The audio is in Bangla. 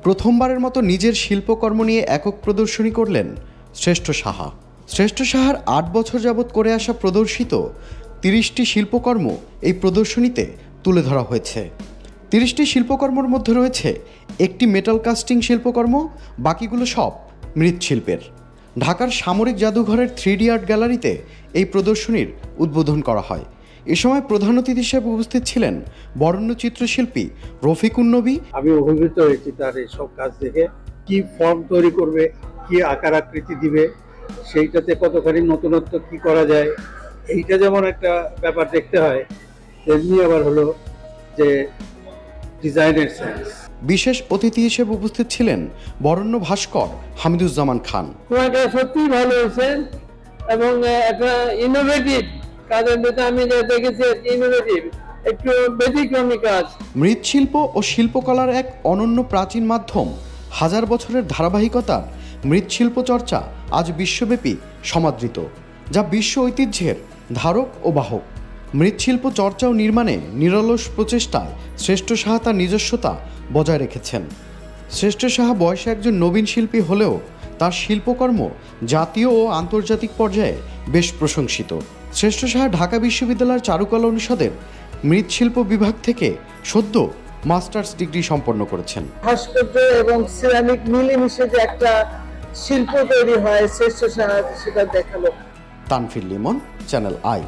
প্রথমবারের মতো নিজের শিল্পকর্ম নিয়ে একক প্রদর্শনী করলেন শ্রেষ্ঠ সাহা। শ্রেষ্ঠ সাহার ৮ বছর যাবৎ করে আসা প্রদর্শিত ৩০টি শিল্পকর্ম এই প্রদর্শনীতে তুলে ধরা হয়েছে। ৩০টি শিল্পকর্মের মধ্যে রয়েছে একটি মেটাল কাস্টিং শিল্পকর্ম, বাকিগুলো সব মৃৎশিল্পের। ঢাকার সামরিক জাদুঘরের 3D আর্ট গ্যালারিতে এই প্রদর্শনীর উদ্বোধন করা হয়। এ সময় প্রধান অতিথি হিসেবে উপস্থিত ছিলেন বরেণ্য চিত্রশিল্পী রফিকুন নবী। আমি অভিভূত হয়েছি তার এইসব কাজ দেখে, কি ফর্ম তৈরি করবে, কি আকার আকৃতি দিবে, সেইটাতে কতখানি নতুনত্ব কি করা যায়, এইটা যেমন একটা ব্যাপার দেখতে হয়, তেমনি আবার হলো যে ডিজাইনের সেন্স। বিশেষ অতিথি হিসেবে উপস্থিত ছিলেন বরেণ্য ভাস্কর হামিদুজ্জামান খান। সময়টা সত্যিই ভালো হয়েছে এবং একটা ইনোভেটিভ কাজের মধ্যে আমি দেখেছি, ইনোভেটিভ একটু ব্যতিক্রমী কাজ। মৃৎশিল্প ও শিল্পকলার এক অনন্য প্রাচীন মাধ্যম, হাজার বছরের ধারাবাহিকতার মৃৎশিল্প চর্চা আজ বিশ্বব্যাপী সমাদৃত, যা বিশ্ব ঐতিহ্যের ধারক ও বাহক। মৃৎশিল্প চর্চা ও নির্মাণে নিরলস প্রচেষ্টায় শ্রেষ্ঠ সাহা তার নিজস্বতা বজায় রেখেছেন। শ্রেষ্ঠ সাহা বয়সে একজন নবীন শিল্পী হলেও তার শিল্পকর্ম জাতীয় ও আন্তর্জাতিক পর্যায়ে বেশ প্রশংসিত। শ্রেষ্ঠ সাহা ঢাকা বিশ্ববিদ্যালয়ের চারুকলা অনুষদের মৃৎশিল্প বিভাগ থেকে সদ্য মাস্টার্স ডিগ্রি সম্পন্ন করেছেন। ভাস্কর্য এবং সিরামিক মিলেমিশে যে একটা শিল্প তৈরি হয় শ্রেষ্ঠ সাহা সেটা দেখালো। Tanfir Limon, channel I.